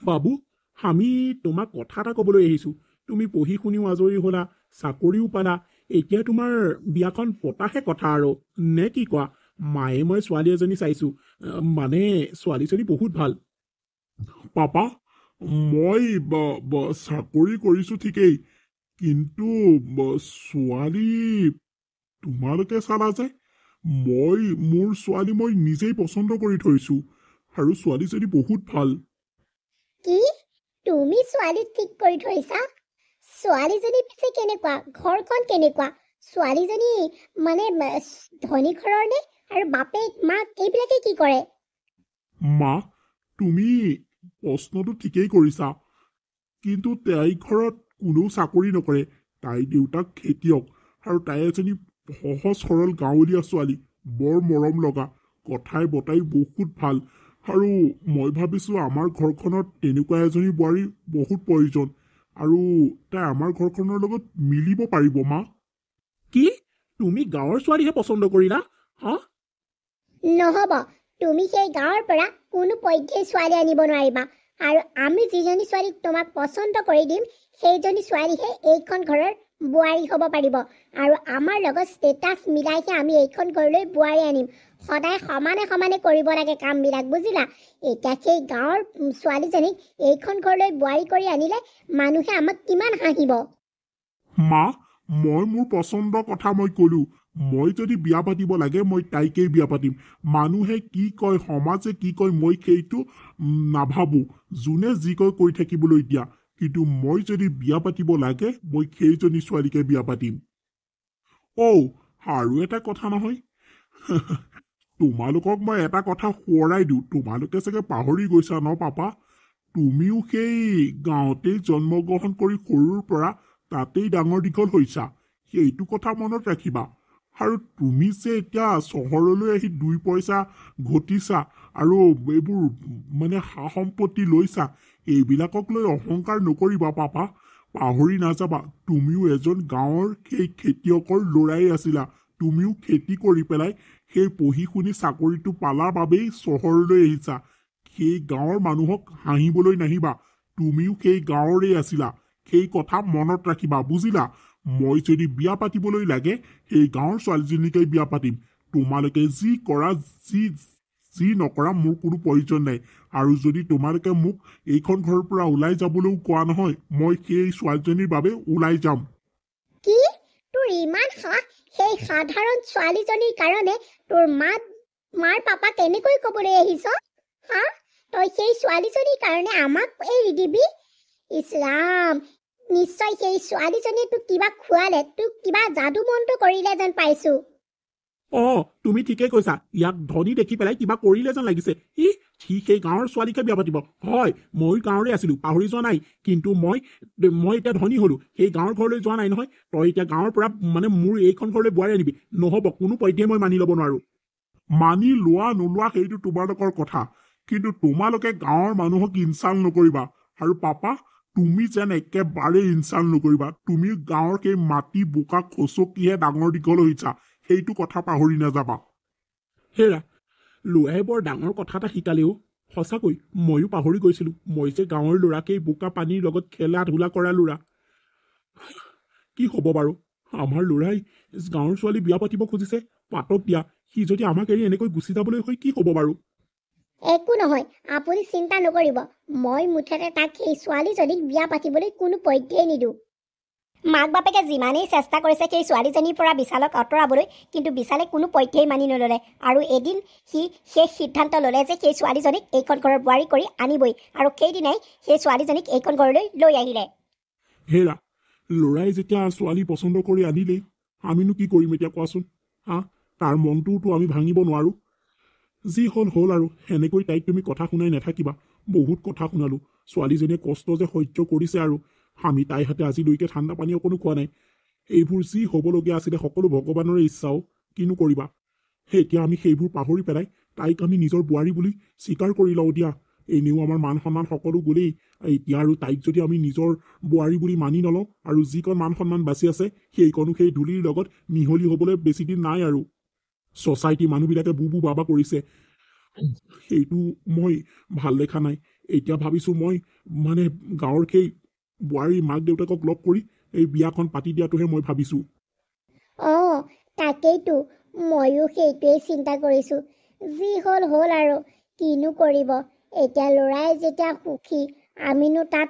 বাবু, আমি তোমাক কথা এটা ক'বলৈ আহিছো। তুমি পঢ়ি শুনিও আজৰি হ'লা, চাকৰিও পালা, এতিয়া তোমাৰ বিয়াখন পতাহে কথা আৰু নে কি কোৱা? মায়ে মই ছোৱালী এজনী চাইছো, মানে ছোৱালীজনী বহুত ভাল। পাপা, মই চাকৰি কৰিছো ঠিকেই, কিন্তু ছোৱালী তোমালোকে চালা যে? মোৰ ছোৱালী মই নিজেই পচন্দ কৰি থৈছো, আৰু ছোৱালীজনী বহুত ভাল। কি? তুমি ছোৱালী ঠিক কৰি থৈছা? ছোৱালীজনী পিছে কেনেকুৱা? ঘৰখন কেনেকুৱা? ছোৱালীজনী মানে ধনী ঘৰৰ নে? আৰু বাপেক মাক এইবিলাকে কি কৰে? মা, তুমি প্ৰশ্নটো ঠিকেই কৰিছা, কিন্তু তাইৰ ঘৰত কোনেও চাকৰি নকৰে। তাইৰ দেউতাক খেতিয়ক, আৰু তাই এজনী সহজ সৰল গাঁৱলীয়া ছোৱালী, বৰ মৰম লগা, কথাই বতাই বহুত ভাল। আৰু মই ভাবিছো আমাৰ ঘৰখনত তেনেকুৱা এজনী বোৱাৰী বহুত প্ৰয়োজন, আৰু তাই আমাৰ ঘৰখনৰ লগত মিলিব পাৰিব। মা, কি তুমি গাঁৱৰ ছোৱালীহে পচন্দ কৰিলা? নহ'ব, তুমি সেই গাঁৱৰ পৰা কোনো পধ্যেই ছোৱালী আনিব নোৱাৰিবা। আৰু আমি যিজনী ছোৱালীক তোমাক পচন্দ কৰি দিম, সেইজনী ছোৱালীহে এইখন ঘৰৰ বোৱাৰী হ'ব পাৰিব। আৰু আমাৰ লগত ষ্টেটাছ মিলাইহে আমি এইখন ঘৰলৈ বোৱাৰী আনিম। সদায় সমানে সমানে কৰিব লাগে কামবিলাক, বুজিলা? এতিয়া সেই গাঁৱৰ ছোৱালীজনীক এইখন ঘৰলৈ বোৱাৰী কৰি আনিলে মানুহে আমাক কিমান হাঁহিব। মা, মই মোৰ পচন্দৰ কথা মই ক'লো। মই যদি বিয়া পাতিব লাগে মই তাইকেই বিয়া পাতিম। মানুহে কি কয়, সমাজে কি কয়, মই সেইটো নাভাবো। যোনে যি কয় কৈ থাকিবলৈ দিয়া, কিন্তু মই যদি বিয়া পাতিব লাগে মই সেইজনী ছোৱালীকে বিয়া পাতিম। আৰু এটা কথা নহয়, তোমালোকক মই এটা কথা সোঁৱৰাই দিওঁ, তোমালোকে চাগে পাহৰি গৈছা ন পাপা? তুমিও সেই গাঁৱতেই জন্মগ্ৰহণ কৰি সৰুৰ পৰা তাতেই ডাঙৰ দীঘল হৈছা, সেইটো কথা মনত ৰাখিবা। আৰু তুমি যে এতিয়া চহৰলৈ আহি 2 পইচা ঘটিছা আৰু এইবোৰ মানে সা সম্পত্তি লৈছা, এইবিলাকক লৈ অহংকাৰ নকৰিবা পাপা। পাহৰি নাযাবা, তুমিও এজন গাঁৱৰ সেই খেতিয়কৰ ল'ৰাই আছিলা। তুমিও খেতি কৰি পেলাই সেই পঢ়ি শুনি চাকৰিটো পালাৰ বাবেই চহৰলৈ আহিছা। সেই গাঁৱৰ মানুহক হাঁহিবলৈ নাহিবা, তুমিও সেই গাঁৱৰে আছিলা। সেই কথা মনত ৰাখিবা, বুজিলা? মই যদি বিয়া পাতিবলৈ লাগে সেই গাঁৱৰ ছোৱালীজনীকে বিয়া পাতিম। তোমালোকে যি কৰা যি নকৰা মোৰ কোনো প্ৰয়োজন নাই। আৰু যদি তোমালোকে মোক এইখন ঘৰৰ পৰা ওলাই যাবলৈও কোৱা নহয়, মই সেই ছোৱালীজনীৰ বাবে ওলাই যাম। কি? তোৰ ইমান সাহ? সেই সাধাৰণ ছোৱালীজনীৰ কাৰণে তোৰ মাৰ পাপাক এনেকৈ ক'বলৈ আহিছ? তই সেই ছোৱালীজনীৰ কাৰণে আমাক এৰি দিবি? ইছ ৰাম, নিশ্চয় সেই ছোৱালীজনীয়ে তোক কিবা খোৱালে, তোক কিবা যাদু মন্ত্ৰ কৰিলে যেন পাইছো। তুমি ঠিকেই কৈছা, ইয়াক ধনী দেখি পেলাই কিবা কৰিলে যেন লাগিছে। সি সেই গাঁৱৰ ছোৱালীকে বিয়া পাতিব। হয়, ময়ো গাঁৱৰে আছিলো, পাহৰি যোৱা নাই। কিন্তু মই এতিয়া ধনী হলো, সেই গাঁৱৰ ঘৰলৈ যোৱা নাই নহয়। তই এতিয়া গাঁৱৰ পৰা মানে মোৰ এইখন ঘৰলৈ বোৱাৰী আনিবি? নহ'ব, কোনো পধ্যেই মই মানি ল'ব নোৱাৰো। মানি লোৱা নোলোৱা সেইটো তোমালোকৰ কথা, কিন্তু তোমালোকে গাঁৱৰ মানুহক ইনচাল্ট নকৰিবা। আৰু পাপা, তুমি যেন একেবাৰে ইনচাল্ট নকৰিবা। তুমি গাঁৱৰ সেই মাটি বোকা খচকিহে ডাঙৰ দীঘল হৈছা, সেইটো কথা পাহৰি নাযাবা। হেৰা, ল'ৰাই বৰ ডাঙৰ কথা এটা শিকালেও। সঁচাকৈ ময়ো পাহৰি গৈছিলো, মই যে গাঁৱৰ ল'ৰাকেই বোকা পানীৰ লগত খেলা ধূলা কৰা ল'ৰা। কি হ'ব বাৰু, আমাৰ ল'ৰাই গাঁৱৰ ছোৱালী বিয়া পাতিব খুজিছে, পাতক দিয়া। সি যদি আমাক এৰি এনেকৈ গুচি যাবলৈ হয় কি হ'ব বাৰু? একো নহয়, আপুনি চিন্তা নকৰিব। মই মুঠতে তাক সেই ছোৱালীজনীক বিয়া পাতিবলৈ কোনো পধ্যেই নিদিওঁ। মাক বাপেকে যিমানেই চেষ্টা কৰিছে সেই ছোৱালীজনীৰ পৰা বিশালক আঁতৰাবলৈ, কিন্তু বিশালে কোনো পধ্যেই মানি নল'লে। আৰু এদিন সি শেষ সিদ্ধান্ত ল'লে যে সেই ছোৱালীজনীক এইখন ঘৰৰ বোৱাৰী কৰি আনিবই, আৰু সেইদিনাই সেই ছোৱালীজনীক এইখন ঘৰলৈ লৈ আহিলে। হেৰা, ল'ৰাই যেতিয়া ছোৱালী পচন্দ কৰি আনিলেই, আমিনো কি কৰিম এতিয়া কোৱাচোন? হা, তাৰ মনটোতো আমি ভাঙিব নোৱাৰো। যি হ'ল হ'ল আৰু সেনেকৈ তাইক তুমি কথা শুনাই নাথাকিবা। বহুত কথা শুনালো। ছোৱালীজনীয়ে কষ্ট যে সহ্য কৰিছে, আৰু আমি তাইৰ হাতে আজিলৈকে ঠাণ্ডা পানী অকণো খোৱা নাই। এইবোৰ যি হ'বলগীয়া আছিলে সকলো ভগৱানৰে ইচ্ছাও, কিনো কৰিবা। এতিয়া আমি সেইবোৰ পাহৰি পেলাই তাইক আমি নিজৰ বোৱাৰী বুলি স্বীকাৰ কৰি লওঁ দিয়া। এনেও আমাৰ মান সন্মান সকলো গ'লেই, এতিয়া আৰু তাইক যদি আমি নিজৰ বোৱাৰী বুলি মানি নলওঁ, আৰু যিকণ মান সন্মান বাচি আছে সেইকণো সেই ধূলিৰ লগত মিহলি হ'বলৈ বেছিদিন নাই আৰু। ছ'চাইটি মানুহবিলাকে বু বাবা কৰিছে, সেইটো মই ভাল দেখা নাই। এতিয়া ভাবিছোঁ মই মানে গাঁৱৰ সেই বোৱাৰীৰ মাক দেউতাকক লগ কৰি এই বিয়াখন পাতি দিয়াটোহে মই ভাবিছোঁ। অঁ, তাকেইতো ময়ো সেইটোৱেই চিন্তা কৰিছোঁ। যি হ'ল হ'ল আৰু কিনো কৰিব। এতিয়া ল'ৰাই যেতিয়া সুখী, আমিনো তাত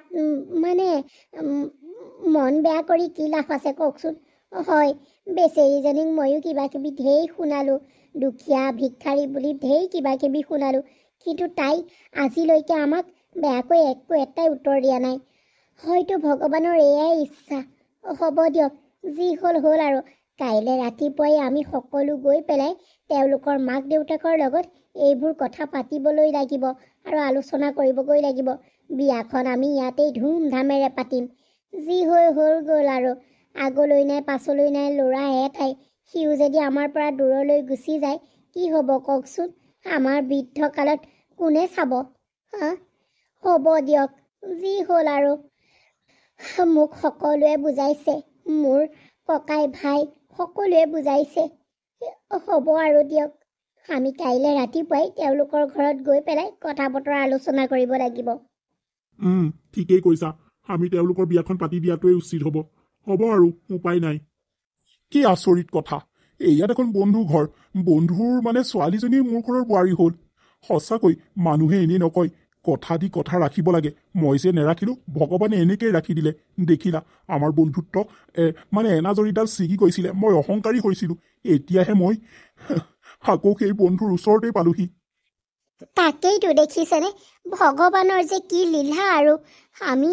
মন বেয়া কৰি কি লাভ আছে কওকচোন? হয়, বেচেৰীজনীক ময়ো কিবা কিবি ঢেৰ শুনালোঁ, দুখীয়া ভিক্ষাৰী বুলি ঢেৰ কিবা কিবি শুনালোঁ, কিন্তু তাই আজিলৈকে আমাক বেয়াকৈ একো এটাই উত্তৰ দিয়া নাই। হয়তো ভগৱানৰ এয়াই ইচ্ছা। হ'ব দিয়ক, যি হ'ল হ'ল আৰু। কাইলৈ ৰাতিপুৱাই আমি সকলো গৈ পেলাই তেওঁলোকৰ মাক দেউতাকৰ লগত এইবোৰ কথা পাতিবলৈ লাগিব আৰু আলোচনা কৰিবগৈ লাগিব। বিয়াখন আমি ইয়াতেই ধুমধামেৰে পাতিম। যি হৈ হ'ল গ'ল আৰু। আগলৈ নাই পাছলৈ নাই ল'ৰা এটাই, সিও যদি আমাৰ পৰা দূৰলৈ গুচি যায় কি হ'ব কওকচোন? আমাৰ বৃদ্ধ কালত কোনে চাব? হা, হ'ব দিয়ক, যি হ'ল আৰু। মোক সকলোৱে বুজাইছে, মোৰ ককাই ভাই সকলোৱে বুজাইছে। হ'ব আৰু দিয়ক, আমি কাইলৈ ৰাতিপুৱাই তেওঁলোকৰ ঘৰত গৈ পেলাই কথা বতৰা আলোচনা কৰিব লাগিব। ঠিকেই কৈছা। আমি তেওঁলোকৰ বিয়াখন পাতি দিয়াটোৱেই উচিত হ'ব। হ'ব আৰু, উপায় নাই। কি আচৰিত কথা, এয়া দেখোন বন্ধু ঘৰ, বন্ধুৰ মানে ছোৱালীজনী মোৰ ঘৰৰ বোৱাৰী হ'ল। সঁচাকৈ মানুহে এনেই নকয়, কথা দি কথা ৰাখিব লাগে। মই যে নেৰাখিলোঁ, ভগৱানে এনেকেই ৰাখি দিলে। দেখিলা, আমাৰ বন্ধুত্ব এনাজৰীডাল ছিগি গৈছিলে। মই অহংকাৰী হৈছিলোঁ, এতিয়াহে মই আকৌ সেই বন্ধুৰ ওচৰতেই পালোহি। তাকেইতো দেখিছেনে, ভগৱানৰ যে কি লীলা আৰু। আমি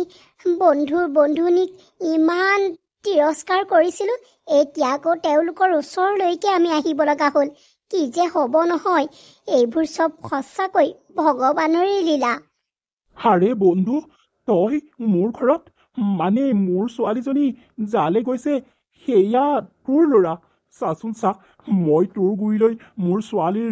বন্ধুনীক ইমান তিৰস্কাৰ কৰিছিলোঁ, এতিয়া আকৌ তেওঁলোকৰ ওচৰলৈকে আমি আহিব লগা হ'ল। কি যে হ'ব নহয়, এইবোৰ চব সঁচাকৈ ভগৱানৰে লীলা। আৰে বন্ধু, তই মোৰ ঘৰত মোৰ ছোৱালীজনী যালে গৈছে, সেয়া তোৰ ল'ৰা। চাচোন চা, মই তোৰ গুৰিলৈ মোৰ ছোৱালীৰ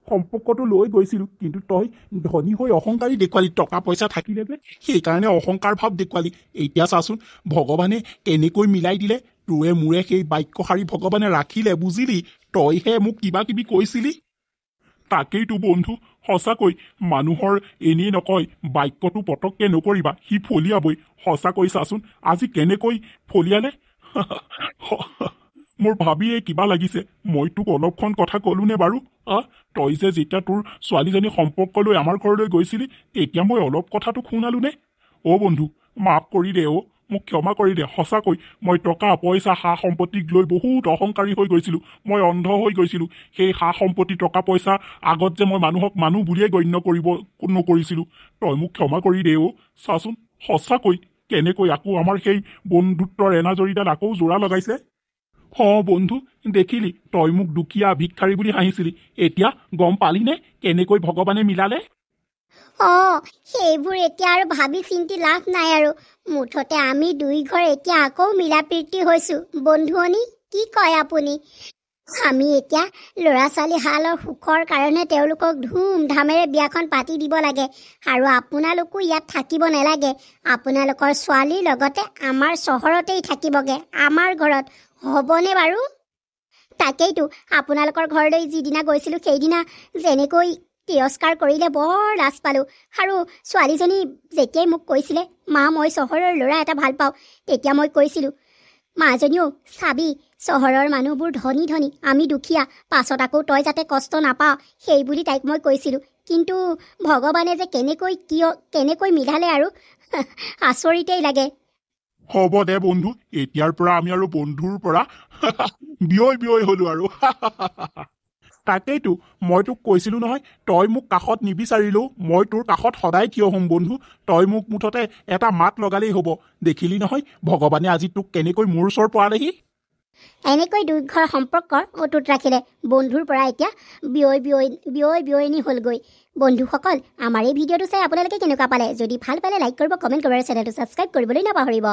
সম্পৰ্কটো লৈ গৈছিলোঁ, কিন্তু তই ধনী হৈ অহংকাৰী দেখুৱালি। টকা পইচা থাকিলে যে সেইকাৰণে অহংকাৰ ভাৱ দেখুৱালি। এতিয়া চাচোন, ভগৱানে কেনেকৈ মিলাই দিলে। তোৰে মোৰে সেই বাক্যশাৰী ভগৱানে ৰাখিলে, বুজিলি? তইহে মোক কিবা কিবি কৈছিলি। তাকেইতো বন্ধু, সঁচাকৈ মানুহৰ এনেই নকয়, বাক্যটো পটককে নকৰিবা, সি ফলিয়াবই। সঁচাকৈ চাচোন, আজি কেনেকৈ ফলিয়ালে। মোৰ ভাবিয়ে কিবা লাগিছে। মই তোক অলপখন কথা ক'লোনে বাৰু? তই যে যেতিয়া তোৰ ছোৱালীজনী সম্পৰ্ক লৈ আমাৰ ঘৰলৈ গৈছিলি, তেতিয়া মই অলপ কথাটো শুনালোনে? বন্ধু, মাফ কৰি দে। মোক ক্ষমা কৰি দে। সঁচাকৈ মই টকা পইচা সা সম্পত্তিক লৈ বহুত অহংকাৰী হৈ গৈছিলোঁ। মই অন্ধ হৈ গৈছিলোঁ। সেই সা সম্পত্তি টকা পইচা আগত যে মই মানুহক মানুহ বুলিয়ে গণ্য নকৰিছিলোঁ। তই মোক ক্ষমা কৰি দে। চাচোন, সঁচাকৈ কেনেকৈ আকৌ আমাৰ সেই বন্ধুত্বৰ এনাজৰীডাল আকৌ জোৰা লগাইছে। বন্ধু, দেখিলি, তই মোক দুখীয়া ভিক্ষাৰী বুলি হাঁহিছিলি, এতিয়া গম পালিনে কেনেকৈ ভগৱানে মিলালে? সেইবোৰ এতিয়া আৰু ভাবি চিন্তি লাভ নাই আৰু। মুঠতে আমি দুই ঘৰ এতিয়া আকৌ মিলা প্ৰীতি হৈছোঁ। বন্ধুৱনী, কি কয় আপুনি? আমি এতিয়া ল'ৰা ছোৱালী হালৰ সুখৰ কাৰণে তেওঁলোকক ধুমধামেৰে বিয়াখন পাতি দিব লাগে। আৰু আপোনালোকো ইয়াত থাকিব নালাগে। আপোনালোকৰ ছোৱালীৰ লগতে আমাৰ চহৰতেই থাকিবগে, আমাৰ ঘৰত। হ'বনে বাৰু? তাকেইতো, আপোনালোকৰ ঘৰলৈ যিদিনা গৈছিলোঁ সেইদিনা যেনেকৈ তিৰস্কাৰ কৰিলে বৰ লাজ পালোঁ। আৰু ছোৱালীজনী যেতিয়াই মোক কৈছিলে, মা মই চহৰৰ ল'ৰা এটা ভাল পাওঁ, তেতিয়া মই কৈছিলোঁ, মাজনীও চাবি, চহৰৰ মানুহবোৰ ধনী ধনী, আমি দুখীয়া, পাছত আকৌ তই যাতে কষ্ট নাপাওঁ সেই বুলি তাইক মই কৈছিলোঁ। কিন্তু ভগৱানে যে কেনেকৈ মিলালে আৰু আচৰিতেই লাগে। হ'ব দে বন্ধু, এতিয়াৰ পৰা আমি আৰু বন্ধুৰ পৰা বিয়ৈ হলো আৰু তাকেইতো মই তোক কৈছিলো নহয়, তই মোক কাষত নিবিচাৰিলেও মই তোৰ কাষত সদায় থিয় হ'ম বন্ধু। তই মোক মুঠতে এটা মাত লগালেই হ'ব। দেখিলি নহয় ভগৱানে আজি তোক কেনেকৈ মোৰ ওচৰ পোৱালেহি। এনেকৈ দুয়োঘৰ সম্পৰ্কৰ অটুট ৰাখিলে বন্ধুৰ পৰা এতিয়া বিয়ৈনী হ'লগৈ। বন্ধুসকল, আমাৰ এই ভিডিঅ'টো চাই আপোনালোকে কেনেকুৱা পালে? যদি ভাল পালে লাইক কৰিব, কমেণ্ট কৰিব আৰু চেনেলটো ছাবস্ক্ৰাইব কৰিবলৈ নাপাহৰিব।